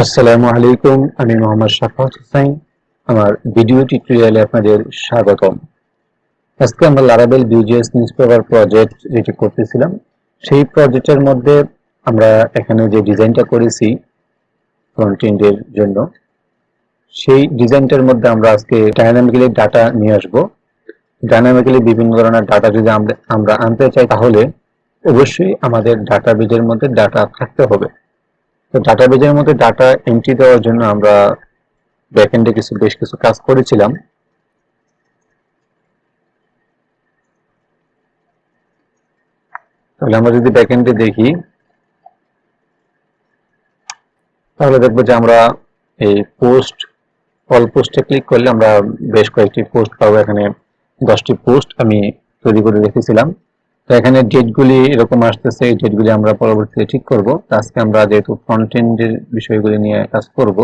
আসসালামু আলাইকুম, আমি মোহাম্মদ শাফাত হোসাইন। আমার ভিডিও টিউটোরিয়ালে আপনাদের স্বাগতম। আজকে আমরা লারাবেল ভিউজেস নিউজপেপার প্রজেক্ট যেটি করতেছিলাম, সেই প্রজেক্টের মধ্যে আমরা এখানে যে ডিজাইনটা করেছি ফ্রন্ট এন্ডের জন্য, সেই ডিজাইনটার মধ্যে আমরা আজকে ডায়নামিক্যালি ডাটা নিয়ে আসব। ডায়নামিক্যালি বিভিন্ন ধরনের ডাটা যদি আমরা আনতে চাই, তাহলে অবশ্যই আমাদের ডাটাবেজের মধ্যে ডাটা থাকতে হবে। তো ডাটাবেজের মধ্যে ডাটা এন্ট্রি দেওয়ার জন্য আমরা ব্যাকএন্ডে বেশ কিছু কাজ করেছিলাম। তাহলে আমরা যদি ব্যাকএন্ডে দেখি, তাহলে দেখবো যে আমরা এই পোস্ট, অল পোস্টে ক্লিক করলে আমরা বেশ কয়েকটি পোস্ট পাবো। এখানে 10টি পোস্ট আমি তৈরি করে রেখেছিলাম। তো এখানে ডেটগুলি এরকম আসতেছে, এই ডেটগুলি আমরা পরবর্তীতে ঠিক করব। আজকে আমরা যেহেতু ফ্রন্ট এন্ডের বিষয়গুলি নিয়ে কাজ করব,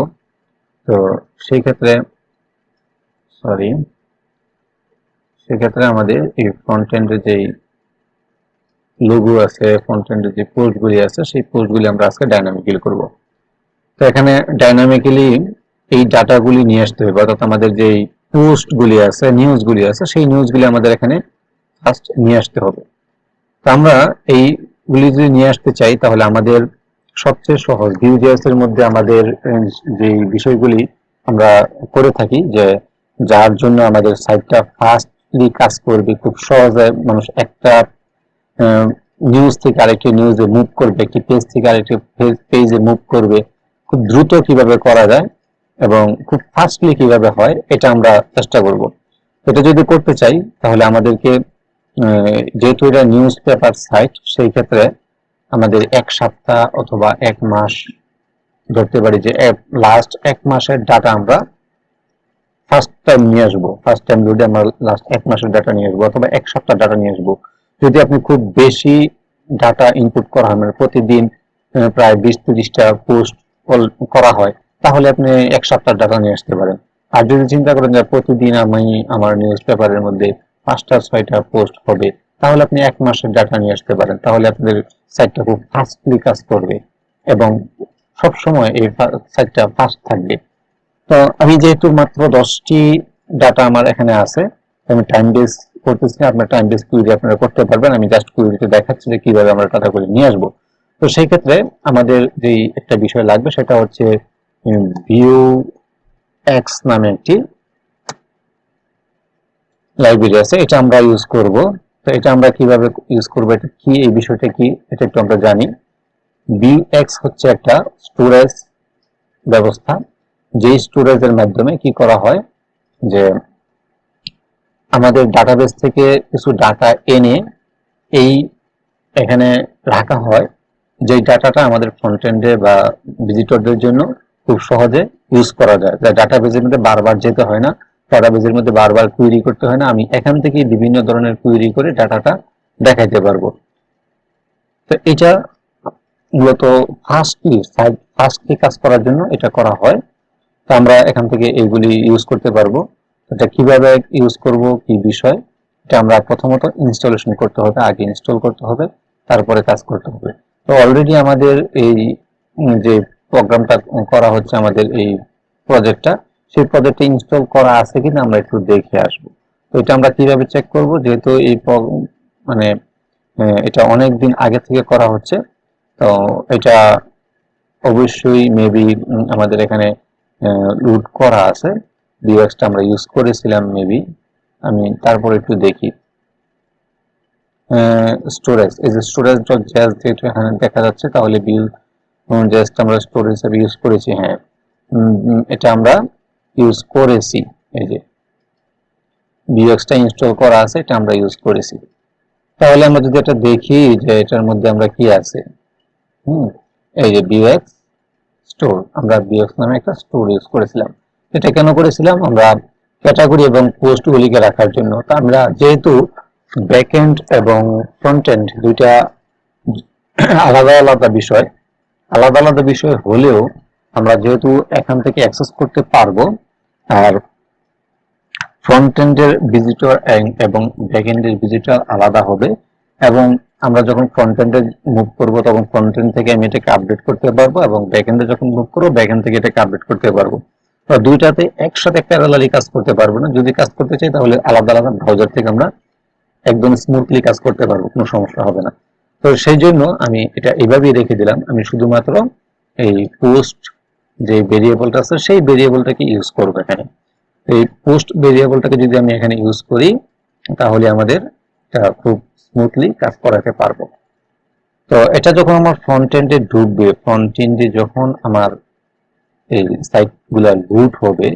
তো সেই ক্ষেত্রে আমাদের এই ফ্রন্ট এন্ডের যেই লোগো আছে, ফ্রন্ট এন্ডের যে পোস্টগুলি আছে, সেই পোস্টগুলি আমরা আজকে ডাইনামিক্যালি করব। তো এখানে ডাইনামিক্যালি এই ডাটাগুলি নিয়ে আসতে হবে, অর্থাৎ আমাদের যেই পোস্টগুলি আছে, নিউজগুলি আছে, সেই নিউজগুলি আমাদের এখানে ফার্স্ট নিয়ে আসতে হবে। তো আমরা এইগুলি যদি নিয়ে আসতে চাই, তাহলে আমাদের সবচেয়ে সহজ ভিউজেস এর মধ্যে আমাদের যে বিষয়গুলি আমরা করে থাকি, যে যার জন্য আমাদের সাইটটা ফাস্টলি কাজ করবে, খুব সহজে মানুষ একটা নিউজ থেকে আরেকটি নিউজে মুভ করবে, একটি পেজ থেকে আরেকটি পেজে মুভ করবে, খুব দ্রুত কিভাবে করা যায় এবং খুব ফাস্টলি কিভাবে হয়, এটা আমরা চেষ্টা করব। এটা যদি করতে চাই, তাহলে আমাদেরকে যেহেতু এটা নিউজ পেপার সাইট, সেই ক্ষেত্রে আমাদের 1 সপ্তাহ অথবা 1 মাস ধরতে পারি, যে লাস্ট 1 মাসের ডাটা আমরা ফার্স্ট টাইম নিয়ে আসবো। ফার্স্ট টাইম যদি আমরা লাস্ট 1 মাসের ডাটা নিয়ে আসবো অথবা 1 সপ্তাহ ডাটা নিয়ে আসবো। যদি আপনি খুব বেশি ডাটা ইনপুট করা হয়, মানে প্রতিদিন প্রায় 20-30টা পোস্ট করা হয়, তাহলে আপনি 1 সপ্তাহ ডাটা নিয়ে আসতে পারেন। আর যদি চিন্তা করেন যে প্রতিদিন আমি আমার নিউজ পেপারের মধ্যে 5টা-6টা পোস্ট হবে, তাহলে আপনি 1 মাসের ডাটা নিয়ে আসতে পারেন। তাহলে আপনাদের সাইটটা খুব ফাস্টলি কাজ করবে এবং সবসময় এই সাইটটা ফাস্ট থাকবে। তো আমি যেহেতু মাত্র 10টি ডাটা আমার এখানে আছে, আমি টাইম বেস করতেছি। আপনার টাইম বেস কুইরি আপনারা করতে পারবেন। আমি জাস্ট কুইরিতে দেখাচ্ছি যে কিভাবে আমরা ডাটা করে নিয়ে আসবো। তো সেই ক্ষেত্রে আমাদের যেই একটা বিষয় লাগবে, সেটা হচ্ছে ভিউ এক্স নামে একটি লাইব্রেরি আছে, এটা আমরা ইউজ করব। তো এটা আমরা কিভাবে ইউজ করব, এটা কি, এই বিষয়টা কি, এটা একটু আমরা জানি। ভিউ এক্স হচ্ছে একটা স্টোরেজ ব্যবস্থা, যে স্টোরেজের মাধ্যমে কি করা হয়, যে আমাদের ডাটাবেস থেকে কিছু ডাটা এনে এই এখানে রাখা হয়, যে ডাটাটা আমাদের ফ্রন্ট এন্ডে বা ভিজিটরদের জন্য খুব সহজে ইউজ করা যায়। ডাটাবেসের মধ্যে বারবার যেতে হয় না, ডাটাবেসের মধ্যে বারবার কুইরি করতে হয় না। আমি এখান থেকে বিভিন্ন ধরনের কুইরি করে ডাটাটা দেখাইতে পারবো। তো এটা মূলত ফাস্টলি কাজ করার জন্য এটা করা হয়। তো আমরা এখান থেকে এইগুলি ইউজ করতে পারবো। এটা কিভাবে ইউজ করব, কি বিষয়, এটা আমরা প্রথমত ইনস্টলেশন করতে হবে, আগে ইনস্টল করতে হবে, তারপরে কাজ করতে হবে। তো অলরেডি আমাদের এই যে প্রোগ্রামটা করা হচ্ছে, আমাদের এই প্রজেক্টটা, সেই প্রজেক্টে ইনস্টল করা আছে কিনা আমরা একটু দেখে আসবো। তো এটা আমরা কিভাবে চেক করব, যেহেতু এই মানে এটা অনেক দিন আগে থেকে করা হচ্ছে, তো এটা অবশ্যই মেবি আমাদের এখানে লোড করা আছে। ভিউএক্সটা আমরা ইউজ করেছিলাম মেবি। আমি তারপর একটু দেখি স্টোরেজ, এই যে স্টোরেজ ডট জ্যাজ যেহেতু এখানে দেখা যাচ্ছে, তাহলে ভিউ জ্যাজটা আমরা স্টোরেজ হিসেবে ইউজ করেছি। হ্যাঁ, এটা আমরা ইউজ করেছি। এই যে ভিউএক্সটা ইনস্টল করা আছে, এটা আমরা ইউজ করেছি। তাহলে আমরা যদি এটা দেখি যে এটার মধ্যে আমরা কি আছে, এই যে ভিউএক্স স্টোর, আমরা ভিউএক্স নামে একটা স্টোর ইউজ করেছিলাম। এটা কেন করেছিলাম, আমরা ক্যাটাগরি এবং পোস্টগুলিকে রাখার জন্য। তা আমরা যেহেতু ব্যাকএন্ড এবং ফ্রন্ট এন্ড দুইটা আলাদা আলাদা বিষয়, হলেও আমরা যেহেতু এখান থেকে অ্যাক্সেস করতে পারবো, আর ফ্রন্ট এন্ডের ভিজিটর এবং ব্যাক এন্ডের ভিজিটর আলাদা হবে, এবং আমরা যখন ফ্রন্ট এন্ডে মুভ করব তখন ফ্রন্ট এন্ড থেকে আমি এটাকে আপডেট করতে পারবো, এবং ব্যাক এন্ডে যখন মুভ করবো ব্যাক এন্ড থেকে এটাকে আপডেট করতে পারবো। তো দুইটাতে একসাথে প্যারালালি কাজ করতে পারবো না। যদি কাজ করতে চাই তাহলে আলাদা আলাদা ব্রাউজার থেকে আমরা একদম স্মুথলি কাজ করতে পারবো, কোনো সমস্যা হবে না। তো সেই জন্য আমি এটা এইভাবেই রেখে দিলাম। আমি শুধুমাত্র এই পোস্ট যে ভেরিয়েবলটা আছে সেই ভেরিয়েবলটাকে ইউজ করবো এখানে। এই পোস্ট ভেরিয়েবলটাকে যদি আমি এখানে ইউজ করি তাহলে আমাদের এটা খুব স্মুথলি কাজ করাতে পারবো। তো এটা যখন আমার ফ্রন্ট এন্ডে ঢুকবে, ফ্রন্ট এন্ডে যখন আমার এই সাইটগুলো লোড হবে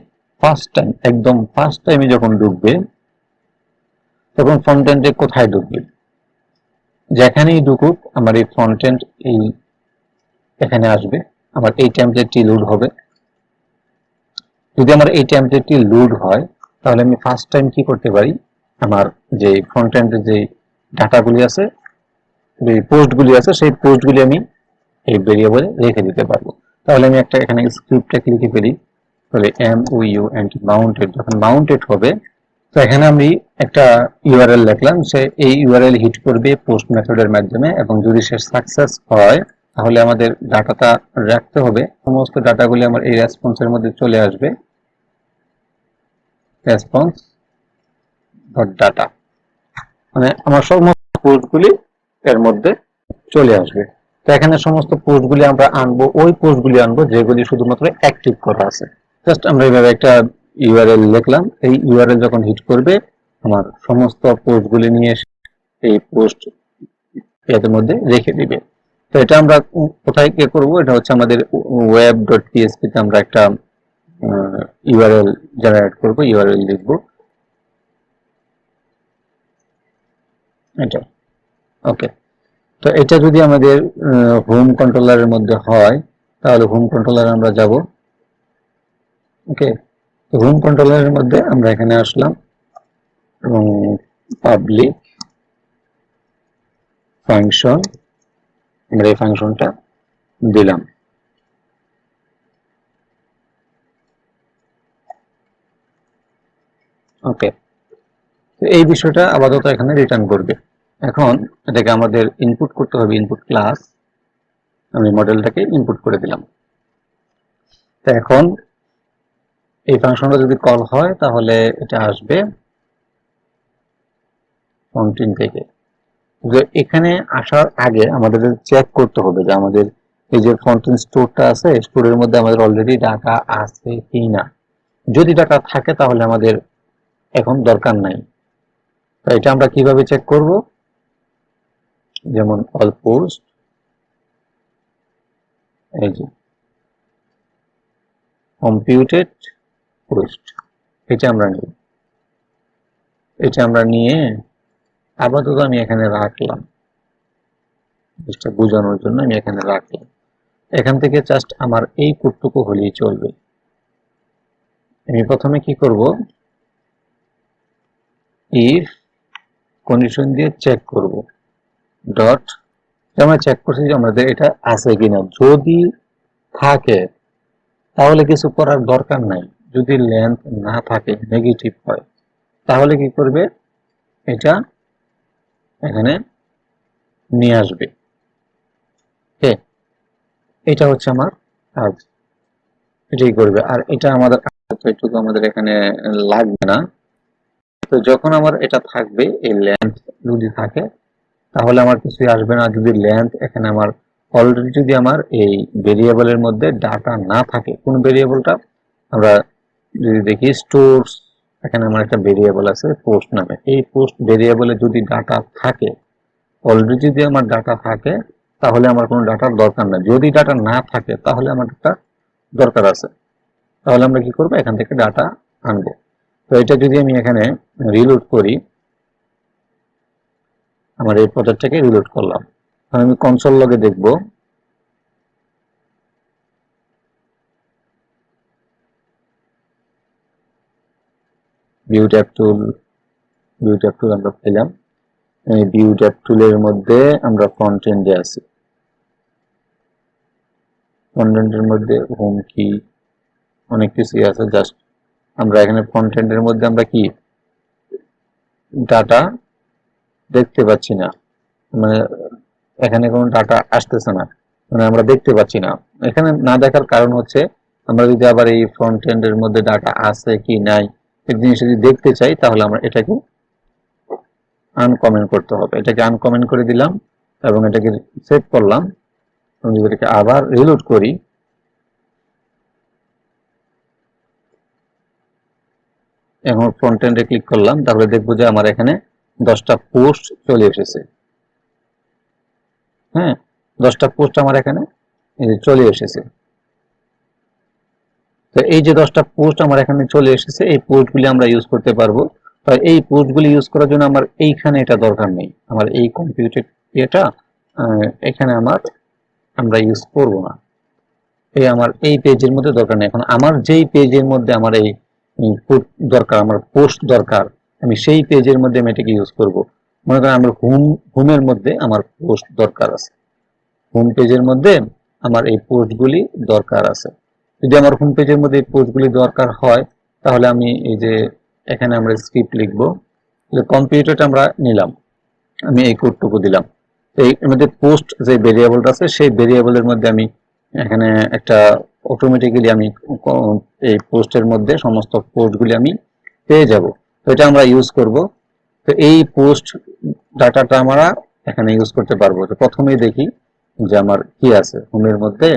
ফার্স্ট টাইম, একদম ফার্স্ট টাইমে যখন ঢুকবে তখন ফ্রন্ট এন্ডে কোথায় ঢুকবে, যেখানেই ঢুকুক আমার এই ফ্রন্ট এন্ড এই এখানে আসবে, আমার এই টেমপ্লেটটি লোড হবে। যদি আমার এই টেমপ্লেটটি লোড হয় তাহলে আমি ফার্স্ট টাইম কি করতে পারি, আমার যে ফ্রন্ট এন্ডের যে ডাটাগুলি আছে, যে পোস্টগুলি আছে, সেই পোস্টগুলি আমি এই ভেরিয়েবলে রেখে দিতে পারবো। তাহলে আমি একটা এখানে স্ক্রিপ্টটা লিখে ফেলি, তাহলে MOU and মাউন্টেড, যখন মাউন্টেড হবে তো এখানে আমি একটা ইউআরএল লিখলাম, সে এই ইউআরএল হিট করবে পোস্ট মেথডের মাধ্যমে, এবং যদি সে সাকসেস হয় তাহলে আমাদের ডাটাটা রাখতে হবে, সমস্ত ডাটাগুলি আমার এই রেসপন্সের মধ্যে চলে আসবে, রেসপন্স ডট ডাটা, মানে আমার সমস্ত পোস্টগুলি এর মধ্যে চলে আসবে। তো এখানে সমস্ত পোস্টগুলি আমরা আনবো, ওই পোস্টগুলি আনবো যেগুলি শুধুমাত্র অ্যাক্টিভ করা আছে। জাস্ট আমরা এইভাবে একটা ইউআরএল লিখলাম, এই ইউআরএল যখন হিট করবে আমার সমস্ত পোস্টগুলি নিয়ে এই পোস্ট এর মধ্যে রেখে দিবে। তো এটা আমরা কোথায় কি করব, এটা হচ্ছে আমাদের web.php তে আমরা একটা ইউআরএল জেনারেট করব, ইউআরএল লিখব এটা। ওকে, তো এটা যদি আমাদের হোম কন্ট্রোলারের মধ্যে হয় তাহলে হোম কন্ট্রোলারে আমরা যাব। ওকে, তো হোম কন্ট্রোলারের মধ্যে আমরা এখানে আসলাম এবং পাবলিক ফাংশন, আমরা এই ফাংশনটা দিলাম। ওকে, তো এই বিষয়টা আপাতত এখানে রিটার্ন করবে। এখন এটাকে আমাদের ইনপুট করতে হবে, ইনপুট ক্লাস, আমি মডেলটাকে ইনপুট করে দিলাম। তো এখন এই ফাংশনটা যদি কল হয় তাহলে এটা আসবে ফাংশন থেকে। যে এখানে আসার আগে আমাদের চেক করতে হবে যে আমাদের এই যে ফন্টেন স্টোরটা আছে, স্টোরের মধ্যে আমাদের অলরেডি ডাটা আছে কি না। যদি ডাটা থাকে তাহলে আমাদের এখন দরকার নাই। তো এটা আমরা কিভাবে চেক করব, যেমন অল পোস্ট, এই যে কম্পিউটেড পোস্ট, এটা আমরা নিই, এটা আমরা নিয়ে আপাতত আমি এখানে রাখলাম, জিনিসটা বোঝানোর জন্য আমি এখানে রাখলাম। এখান থেকে জাস্ট আমার এই কোডটুকু হলেই চলবে। আমি প্রথমে কি করব, ইফ কন্ডিশন দিয়ে চেক করব ডট, আমরা চেক করছি যে আমাদের এটা আছে কিনা, যদি থাকে তাহলে কিছু করার দরকার নাই। যদি লেন্থ না থাকে, নেগেটিভ হয়, তাহলে কি করবে, এটা এখানে নিয়ে আসবে। এটা হচ্ছে আমার কাজ, এটাই করবে। আর এটা আমাদের এটুকু আমাদের এখানে লাগবে না। তো যখন আমার এটা থাকবে, এই লেন্থ যদি থাকে তাহলে আমার কিছুই আসবে না। যদি লেন্থ এখানে আমার অলরেডি, যদি আমার এই ভেরিয়েবলের মধ্যে ডাটা না থাকে, কোন ভেরিয়েবলটা আমরা যদি দেখি স্টোরস, এখানে আমার একটা ভেরিয়েবল আছে পোস্ট নামে, এই পোস্ট ভেরিয়েবলে যদি ডাটা থাকে, অলরেডি যদি আমার ডাটা থাকে তাহলে আমার কোনো ডাটার দরকার নাই। যদি ডাটা না থাকে তাহলে আমার ডাটা দরকার আছে, তাহলে আমরা কি করবো, এখান থেকে ডাটা আনবো। তো এটা যদি আমি এখানে রিলোড করি, আমার এই প্রজেক্টটাকে রিলোড করলাম, আমি কনসোল লগে দেখব ভিউ ট্যাব টুল, ভিউ ট্যাব টুল আমরা পেলাম। এই ভিউ ট্যাব টুলের মধ্যে আমরা ফ্রন্ট এন্ডে আছি, ফ্রন্ট এন্ডের মধ্যে হোম কি অনেক কিছুই আছে। জাস্ট আমরা এখানে ফ্রন্ট এন্ডের মধ্যে আমরা কি ডাটা দেখতে পাচ্ছি না, মানে এখানে কোনো ডাটা আসতেছে না, মানে আমরা দেখতে পাচ্ছি না। এখানে না দেখার কারণ হচ্ছে আমরা যদি আবার এই ফ্রন্ট এন্ডের মধ্যে ডাটা আছে কি নাই এই জিনিসটা যদি দেখতে চাই তাহলে আমরা এটাকে আনকমেন্ট করতে হবে। এটাকে আনকমেন্ট করে দিলাম এবং এটাকে সেভ করলাম। আমি যদি এটাকে আবার রিলোড করি, এখন ফ্রন্ট এন্ডে ক্লিক করলাম, তাহলে দেখবো যে আমার এখানে 10টা পোস্ট চলে এসেছে। হ্যাঁ, 10টা পোস্ট আমার এখানে চলে এসেছে। তো এই যে 10টা পোস্ট আমার এখানে চলে এসেছে, এই পোস্টগুলি আমরা ইউজ করতে পারবো। তো এই পোস্টগুলি ইউজ করার জন্য আমার এইখানে এটা দরকার নেই, আমার এই কম্পিউটার এটা এখানে আমরা ইউজ করব না। এই আমার এই পেজের মধ্যে দরকার নেই। এখন আমার যেই পেজের মধ্যে আমার এই দরকার, আমার পোস্ট দরকার, আমি সেই পেজের মধ্যে আমি এটাকে ইউজ করব। মনে করেন আমার হোমের মধ্যে আমার পোস্ট দরকার আছে, হোম পেজের মধ্যে আমার এই পোস্টগুলি দরকার আছে। যদি আমার হোম পেজের মধ্যে এই পোস্টগুলি দরকার হয় তাহলে আমি এই যে এখানে আমরা স্ক্রিপ্ট লিখবো, কম্পিউটারটা আমরা নিলাম, আমি এই কোডটুকু দিলাম। এই মধ্যে পোস্ট যে ভেরিয়েবলটা আছে সেই ভেরিয়েবলের মধ্যে আমি এখানে একটা অটোমেটিক্যালি আমি এই পোস্টের মধ্যে সমস্ত পোস্টগুলি আমি পেয়ে যাব। তো এটা আমরা ইউজ করব। তো এই পোস্ট ডাটাটা আমরা এখানে ইউজ করতে পারবো। তো প্রথমেই দেখি যে আমার কি আছে হোমের মধ্যে।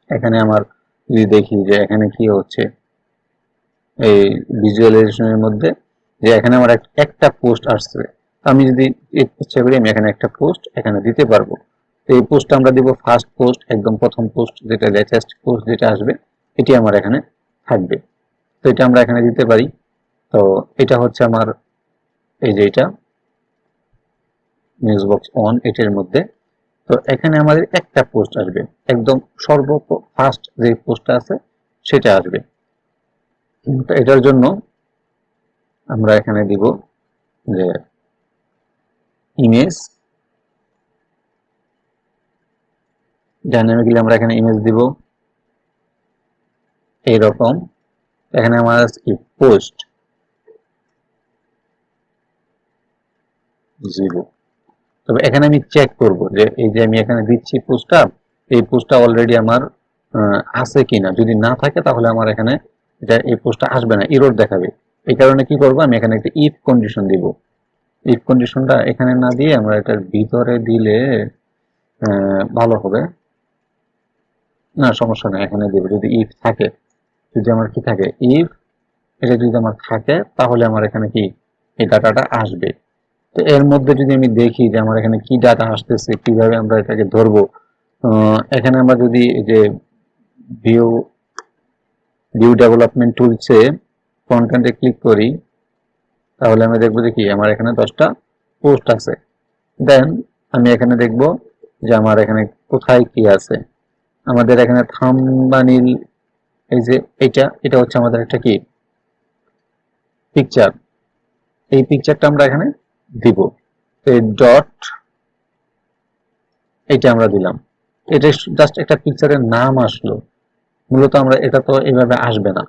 এখানে আমার যদি দেখি যে এখানে কি হচ্ছে এই ভিজুয়ালাইজেশনের মধ্যে, যে এখানে আমার একটা পোস্ট আসছে, আমি যদি ইচ্ছা করি আমি এখানে একটা পোস্ট এখানে দিতে পারবো। তো এই পোস্টটা আমরা দিব ফার্স্ট পোস্ট, একদম প্রথম পোস্ট যেটা লেটেস্ট পোস্ট যেটা আসবে এটি আমার এখানে থাকবে। তো এটা আমরা এখানে দিতে পারি। তো এটা হচ্ছে আমার এই যে এটা নিউজ বক্স অন, এটার মধ্যে। তো এখানে আমাদের একটা পোস্ট আসবে, একদম ফার্স্ট যে পোস্টটা আছে সেটা আসবে। তো এটার জন্য আমরা এখানে দিব যে ইমেজ, ডাইনামিক্যালি আমরা এখানে ইমেজ দিব এইরকম। এখানে আমার কি পোস্ট 0। তবে এখানে আমি চেক করব যে এই যে আমি এখানে দিচ্ছি পোস্টটা, এই পোস্টটা অলরেডি আমার আছে কিনা। যদি না থাকে তাহলে আমার এখানে এটা এই পোস্টটা আসবে না, এরর দেখাবে। এই কারণে কি করব, আমি এখানে একটা ইফ কন্ডিশন দিব। ইফ কন্ডিশনটা এখানে না দিয়ে আমরা এটার ভিতরে দিলে ভালো হবে। না, সমস্যা নেই, এখানে দিব। যদি ইফ থাকে, যদি আমার কি থাকে ইফ, এটা যদি আমার থাকে তাহলে আমার এখানে কি এই ডাটাটা আসবে। তো এর মধ্যে যদি আমি দেখি যে আমার এখানে কি ডাটা আসতেছে, কিভাবে আমরা এটাকে ধরবো, এখানে আমরা যদি যে ভিউ ডেভেলপমেন্ট টুলসে কন্টেন্টে ক্লিক করি তাহলে আমি দেখবো যে কি আমার এখানে 10টা পোস্ট আছে। দেন আমি এখানে দেখব যে আমার এখানে কোথায় কি আছে। আমাদের এখানে থাম্বনেইল, এই যে এটা হচ্ছে আমাদের একটা কি পিকচার, এই পিকচারটা আমরা এখানে দিব। এই ডট এটা আমরা দিলাম, এটা জাস্ট একটা পিকচারের নাম আসলো। মূলত আমরা এটা তো এইভাবে আসবে না।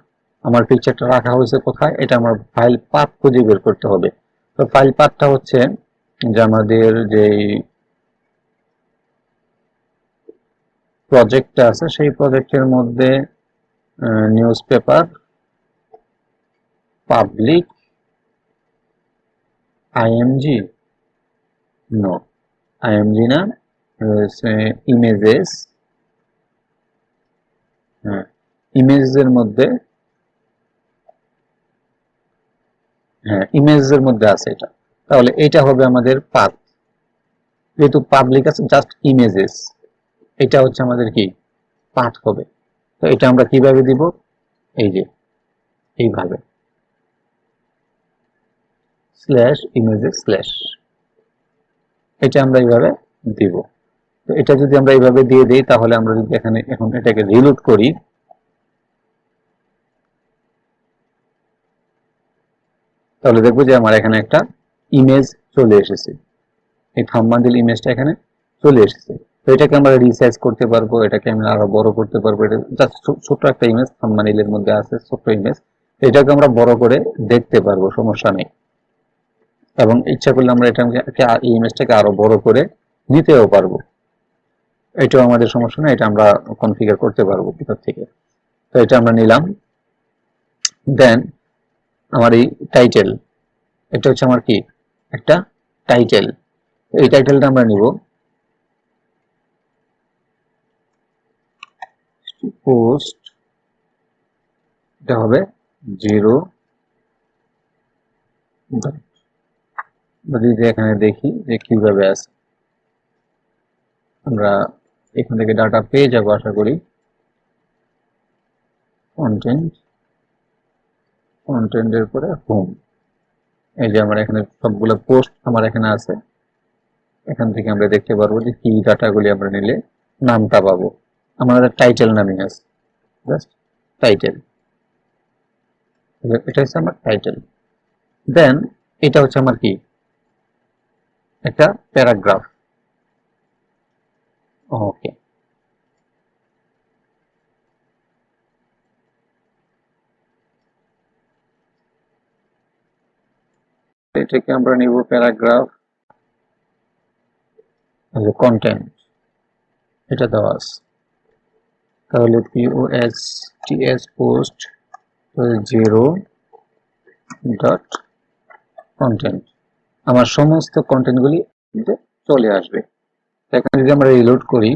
আমার পিকচারটা রাখা হয়েছে কোথায়, এটা আমার ফাইল পাথ খুঁজে বের করতে হবে। তো ফাইল পাথটা হচ্ছে যে আমাদের যে প্রজেক্টটা আছে সেই প্রজেক্টের মধ্যে news paper public IMG, no IMG না, ইমেজেস, হ্যাঁ ইমেজের মধ্যে, হ্যাঁ ইমেজের মধ্যে আছে এটা। তাহলে এটা হবে আমাদের পাথ, যেহেতু পাবলিক আছে জাস্ট ইমেজেস, এটা হচ্ছে আমাদের কি পাথ হবে। তো এটা আমরা কিভাবে দিব, এই যে এইভাবে স্ল্যাশ ইমেজেস স্ল্যাশ, এটা আমরা এইভাবে দিব। তো এটা যদি আমরা এইভাবে দিয়ে দিই তাহলে আমরা যদি এখানে এখন এটাকে রিলোড করি তাহলে দেখবো যে আমার এখানে একটা ইমেজ চলে এসেছে, এই থাম্বনেইল ইমেজটা এখানে চলে এসেছে। তো এটাকে আমরা রিসাইজ করতে পারবো, এটাকে আমরা আরো বড় করতে পারবো। এটা জাস্ট ছোট একটা ইমেজ থাম্বনেইলের মধ্যে আছে, ছোট ইমেজ, এটাকে আমরা বড় করে দেখতে পারবো, সমস্যা নেই। এবং ইচ্ছা করলে আমরা এটাকে এই ইমেজটাকে আরো বড় করে নিতেও পারবো। এটাও আমাদের সমস্যা না, এটা আমরা কনফিগার করতে পারবো ভিতর থেকে। তো এটা আমরা নিলাম। দেন আমার এই টাইটেল, এটা হচ্ছে আমার কি একটা টাইটেল। এই টাইটেলটা আমরা নিব পোস্ট, এটা হবে 0 যদি এখানে দেখি যে কিভাবে আছে, আমরা এখান থেকে ডাটা পেয়ে যাবো আশা করি। কন্টেন্টের পরে হোম, এই যে আমার এখানে সবগুলো পোস্ট আমার এখানে আছে। এখান থেকে আমরা দেখতে পারবো যে কি ডাটাগুলি আমরা নিলে নামটা পাবো। আমাদের টাইটেল নামে আছে, জাস্ট টাইটেল, এটা হচ্ছে আমার টাইটেল। দেন এটা হচ্ছে আমার কি একটা প্যারাগ্রাফ। ওকে, এটাকে আমরা নিব প্যারাগ্রাফ, কন্টেন্ট এটা দেওয়া আছে। তাহলে পোস্ট 0 ডট কন্টেন্ট, আমার সমস্ত কন্টেন্টগুলি চলে আসবে। এখানে যদি আমরা রিলোড করি,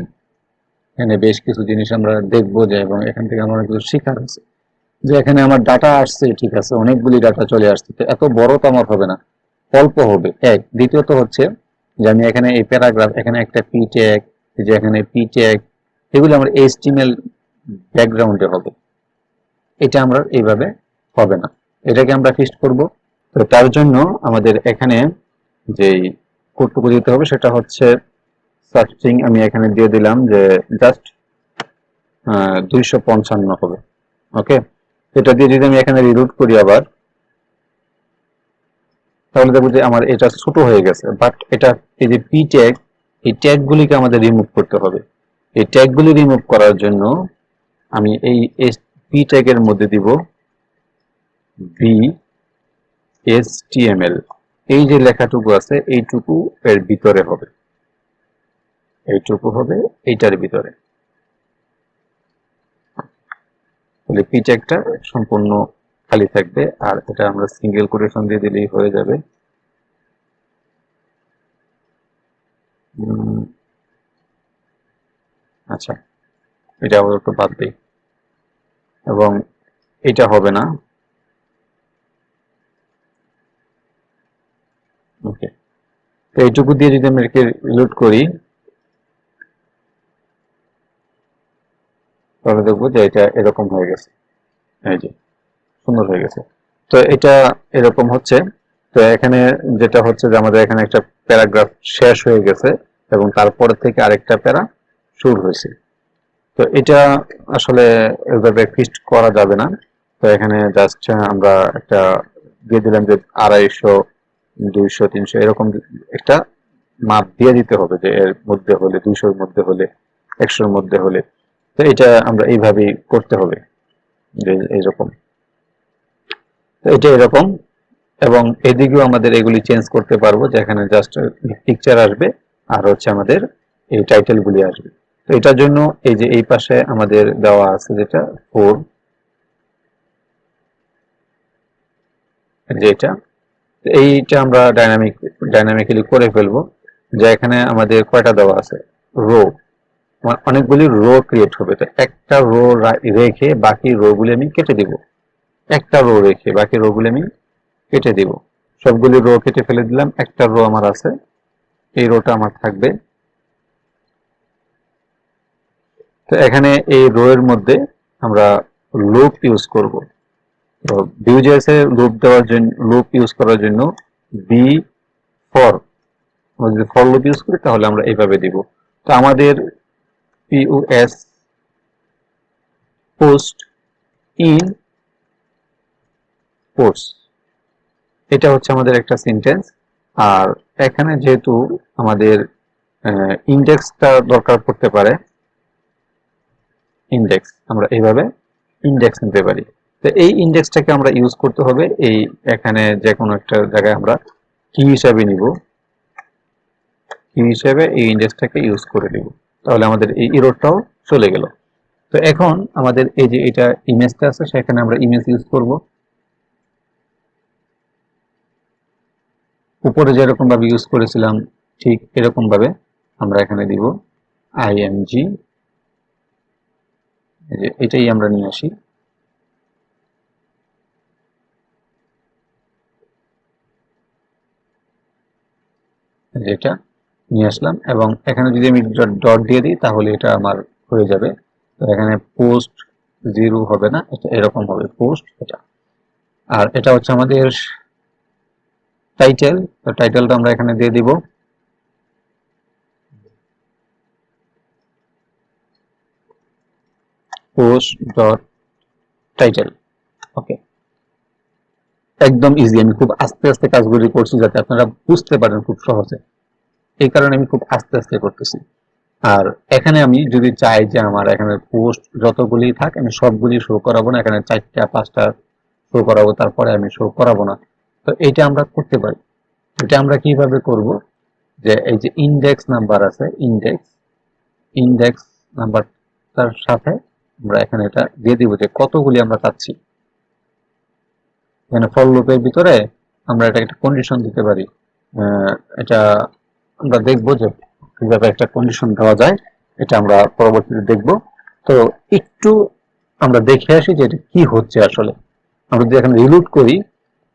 এখানে বেশ কিছু জিনিস আমরা দেখবো যে, এবং এখান থেকে আমরা কিছু শেখার আছে যে এখানে আমার ডাটা আসছে, ঠিক আছে, অনেকগুলি ডাটা চলে আসছে। তো এত বড় তো আমার হবে না, অল্প হবে। এক, দ্বিতীয়ত হচ্ছে যে আমি এখানে এই প্যারাগ্রাফ, এখানে একটা পি ট্যাগ, যে এখানে পি ট্যাগ, এগুলো আমার এইচটিএমএল ব্যাকগ্রাউন্ডে হবে। এটা আমরা এইভাবে হবে না, এটাকে আমরা ফিক্সড করব। তো তার জন্য আমাদের এখানে যেই কোডটুকু দিতে হবে সেটা হচ্ছে সার্চিং, আমি এখানে দিয়ে দিলাম যে জাস্ট 255 হবে। ওকে, এটা দিয়ে যদি আমি এখানে রিলোড করি আবার, তাহলে দেখবো যে আমার এটা ছোট হয়ে গেছে। বাট এটা এই যে পি ট্যাগ, এই ট্যাগ গুলিকে আমাদের রিমুভ করতে হবে। এই ট্যাগ গুলি রিমুভ করার জন্য আমি এই পি ট্যাগের মধ্যে দিব HTML, এই যে লেখাটুকু আছে এইটুকু এর ভিতরে হবে, এইটুকু হবে এইটার ভিতরে। তাহলে পি ট্যাগটা সম্পূর্ণ খালি থাকবে, আর এটা আমরা সিঙ্গেল কোটেশন দিয়ে দিলেই হয়ে যাবে। আচ্ছা, এটা আপাতত বাদ দিই, এবং এটা হবে না। ওকে, তো এইটুকু দিয়ে যদি আমরা একে রিলোড করি, তাহলে দেখবো যে এটা এরকম হয়ে গেছে, এই যে সুন্দর হয়ে গেছে। তো এটা এরকম হচ্ছে। তো এখানে যেটা হচ্ছে যে আমাদের এখানে একটা প্যারাগ্রাফ শেষ হয়ে গেছে এবং তারপরে থেকে আরেকটা প্যারা শুরু হয়েছে। তো এটা আসলে এভাবে ফিক্সড করা যাবে না। তো এখানে জাস্ট আমরা একটা দিয়ে দিলাম যে 250, 200, 300 এরকম একটা মাপ দিয়ে দিতে হবে, যে এর মধ্যে হলে, 200-র মধ্যে হলে, 100-র মধ্যে হলে। তো এটা আমরা এইভাবেই করতে হবে, যে এইরকম, এটা এরকম। এবং এদিকেও আমাদের এগুলি চেঞ্জ করতে পারবো, যেখানে জাস্ট পিকচার আসবে আর হচ্ছে আমাদের এই টাইটেল গুলি আসবে। তো এটার জন্য এই যে এই পাশে আমাদের দেওয়া আছে যেটা 4, যেটা এইটা আমরা ডাইনামিক্যালি করে ফেলবো। যে এখানে আমাদের কয়টা দেওয়া আছে রো, অনেকগুলি রো ক্রিয়েট হবে। তো একটা রো রেখে বাকি রো গুলি আমি কেটে দিব, একটা রো রেখে বাকি রো গুলি আমি কেটে দিব। সবগুলি রো কেটে ফেলে দিলাম, একটা রো আমার আছে, এই রোটা আমার থাকবে। তো এখানে এই রো এর মধ্যে আমরা লুপ ইউজ করব। তো ভিউজেস এ লুপ দেওয়ার জন্য, লুপ ইউজ করার জন্য বি ফর, আমরা যদি ফর লুপ ইউজ করি তাহলে আমরা এইভাবে দিব। তো আমাদের পিওএস পোস্ট ইন পোস্ট, এটা হচ্ছে আমাদের একটা সেন্টেন্স। আর এখানে যেহেতু আমাদের ইন্ডেক্সটা দরকার পড়তে পারে, ইন্ডেক্স আমরা এইভাবে ইন্ডেক্স নিতে পারি। তো এই ইন্ডেক্সটাকে আমরা ইউজ করতে হবে এই এখানে যে কোনো একটা জায়গায় আমরা কি হিসাবে নিব, কি হিসাবে এই ইন্ডেক্সটাকে ইউজ করে দিব, তাহলে আমাদের এই এররটাও চলে গেল। তো এখন আমাদের এই যে এটা ইমেজটা আছে, সেখানে আমরা ইমেজ ইউজ করব। উপরে যেরকম ভাবে ইউজ করেছিলাম ঠিক এরকম ভাবে আমরা এখানে দিব img, এটাই আমরা নিয়ে আসি। যেটা নিয়ে আসলাম, এবং এখানে যদি আমি ডট দিয়ে দিই তাহলে এটা আমার হয়ে যাবে। তো এখানে পোস্ট 0 হবে না, এটা এরকম হবে পোস্ট এটা। আর এটা হচ্ছে আমাদের টাইটেল, তো টাইটেলটা আমরা এখানে দিয়ে দিব পোস্ট ডট টাইটেল। ওকে, একদম ইজি। আমি খুব আস্তে আস্তে কাজগুলি করছি যাতে আপনারা বুঝতে পারেন খুব সহজে, এই কারণে আমি খুব আস্তে আস্তে করতেছি। আর এখানে আমি যদি চাই যে আমার এখানে পোস্ট যতগুলি থাক আমি সবগুলি শো করাবো না, এখানে 4টা 5টা শো করাবো, তারপরে আমি শো করাবো না। তো এইটা আমরা করতে পারি। এটা আমরা কিভাবে করব, যে এই যে ইন্ডেক্স নাম্বার আছে, ইন্ডেক্স নাম্বারটার সাথে আমরা এখানে এটা দিয়ে দিব যে কতগুলি আমরা চাচ্ছি। এখানে ফর লুপের ভিতরে আমরা এটা একটা কন্ডিশন দিতে পারি। এটা আমরা দেখব যে কিভাবে একটা কন্ডিশন দেওয়া যায়, এটা আমরা পরবর্তীতে দেখব। তো একটু আমরা দেখে আসি যে এটা কি হচ্ছে আসলে। আমরা যদি এখন রিলোড করি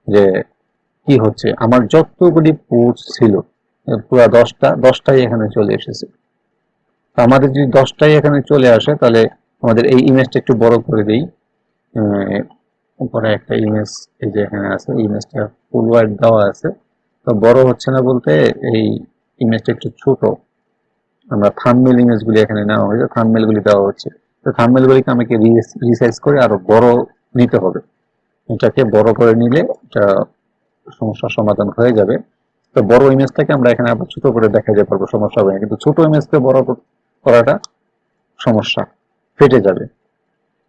যে কি হচ্ছে, আমার যতগুলি পোর্ট ছিল পুরো 10টাই এখানে চলে এসেছে। তো আমাদের যদি 10টাই এখানে চলে আসে তাহলে আমাদের এই ইমেজটা একটু বড় করে দিই। উপরে একটা ইমেজ এই যে এখানে আছে, ইমেজটা ফুল ওয়াইড দেওয়া আছে, তো বড় হচ্ছে না বলতে এই ইমেজটা একটু ছোট। আমরা থাম্বনেল ইমেজগুলি এখানে নেওয়া হয়েছে, থাম্বনেলগুলি দেওয়া হচ্ছে, তো থাম্বনেলগুলিকে আমাকে রিসাইজ করে আরো বড় নিতে হবে। এটাকে বড় করে নিলে এটা সমস্যার সমাধান হয়ে যাবে। তো বড় ইমেজটাকে আমরা এখানে আবার ছোট করে দেখা যেতে পারবো, সমস্যা হবে না, কিন্তু ছোট ইমেজকে বড় করাটা সমস্যা, ফেটে যাবে।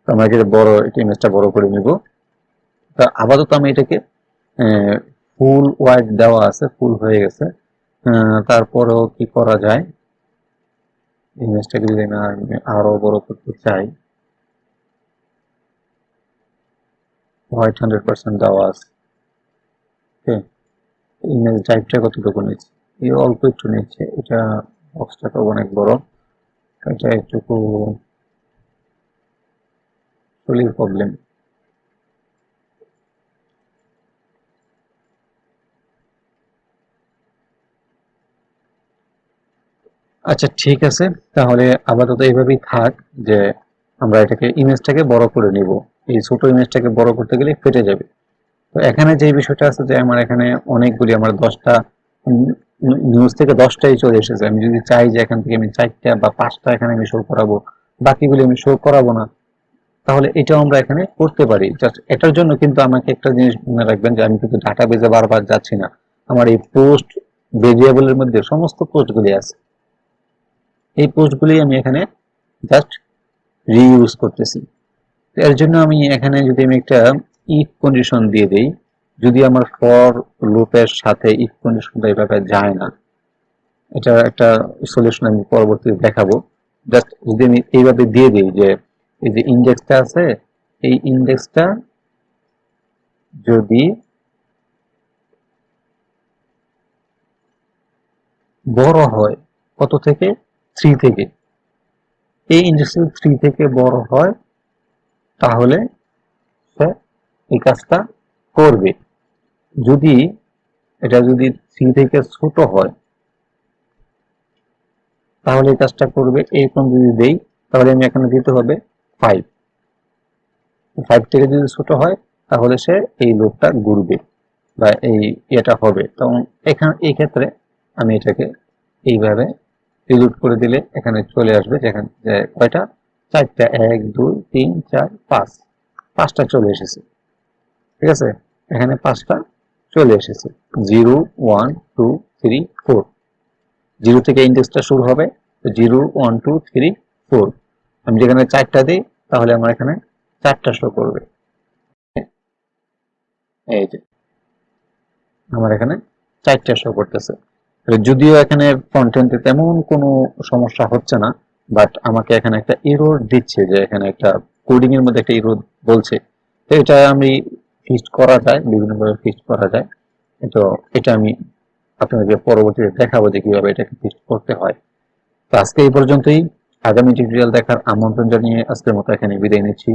তো আমরা বড় ইমেজটা বড় করে নিব। তা আপাতত আমি এটাকে ফুল ওয়াইড দেওয়া আছে, ফুল হয়ে গেছে। তারপরেও কি করা যায়, ইমেজটাকে যদি আমি আরো বড় করতে চাই, হোয়াইট 100% দেওয়া আছে। ওকে, ইমেজ টাইপটা কতটুকু নিচ্ছে, এই অল্প একটু নিচ্ছে, এটা বক্সটা অনেক বড়, এটা একটু প্রবলেম। আচ্ছা ঠিক আছে, তাহলে আপাতত এইভাবেই থাক, যে আমরা এটাকে ইমেজটাকে বড় করে নিব। এই ছোট ইমেজটাকে বড় করতে গেলে ফেটে যাবে। তো এখানে যে বিষয়টা আছে যে আমার এখানে অনেকগুলি, আমার 10টা নিউজ থেকে 10টাই চলে এসেছে। আমি যদি চাই যে এখান থেকে আমি 4টা বা 5টা এখানে আমি শো করাবো, বাকিগুলি আমি শো করাবো না, তাহলে এটাও আমরা এখানে করতে পারি। জাস্ট এটার জন্য কিন্তু আমাকে একটা জিনিস মনে রাখবেন যে আমি কিন্তু ডাটাবেজে বারবার যাচ্ছি না, আমার এই পোস্ট ভেরিয়েবলের মধ্যে সমস্ত পোস্টগুলি আছে, এই পোস্টগুলি আমি এখানে জাস্ট রিইউজ করতেছি। এর জন্য আমি এখানে যদি আমি একটা ইফ কন্ডিশন দিয়ে দেই, যদি আমার ফর লুপের সাথে ইফ কন্ডিশনটা এভাবে যায় না, এটা একটা সলিউশন আমি পরবর্তীতে দেখাবো। জাস্ট যদি আমি এইভাবে দিয়ে দিই যে এই যে ইন্ডেক্সটা আছে, এই ইন্ডেক্সটা যদি বড় হয় কত থেকে, 3 থেকে, এই ইন্ডেক্সটা 3 থেকে বড় হয় তাহলে সে এই কাজটা করবে। যদি এটা যদি 3 থেকে ছোট হয় তাহলে এই কাজটা করবে। এরকম যদি দেই তাহলে আমি এখানে দিতে হবে 5, 5 থেকে যদি ছোট হয় তাহলে সে এই লুপটা ঘুরবে বা এই এটা হবে। তখন এখানে এই ক্ষেত্রে আমি এটাকে এইভাবে রিলোড করে দিলে এখানে চলে আসবে, যেখানে কয়টা, 4টা, 1 2 3 4 5, 5টা চলে এসেছে। ঠিক আছে, এখানে 5টা চলে এসেছে, 0 1 2 3 4, 0 থেকে ইন্ডেক্সটা শুরু হবে, 0 1 2 3 4। আমি যেখানে 4টা দিই তাহলে আমার এখানে 4টা শো করবে। এই যে আমার এখানে 4টা শো করতেছে। যদিও এখানে কন্টেন্টে তেমন কোনো সমস্যা হচ্ছে না, বাট আমাকে এখানে একটা এরর দিচ্ছে, যে এখানে একটা কোডিং এর মধ্যে একটা এরর বলছে। তো এটা আমি ফিক্সড করা যায়, বিভিন্নভাবে ফিক্সড করা যায়। তো এটা আমি আপনাদেরকে পরবর্তীতে দেখাবো যে কিভাবে এটাকে ফিক্সড করতে হয়। তো আজকে এই পর্যন্তই। আগামী টিউটোরিয়াল দেখার আমন্ত্রণ জানিয়ে আজকের মতো এখানে বিদায় নিচ্ছি।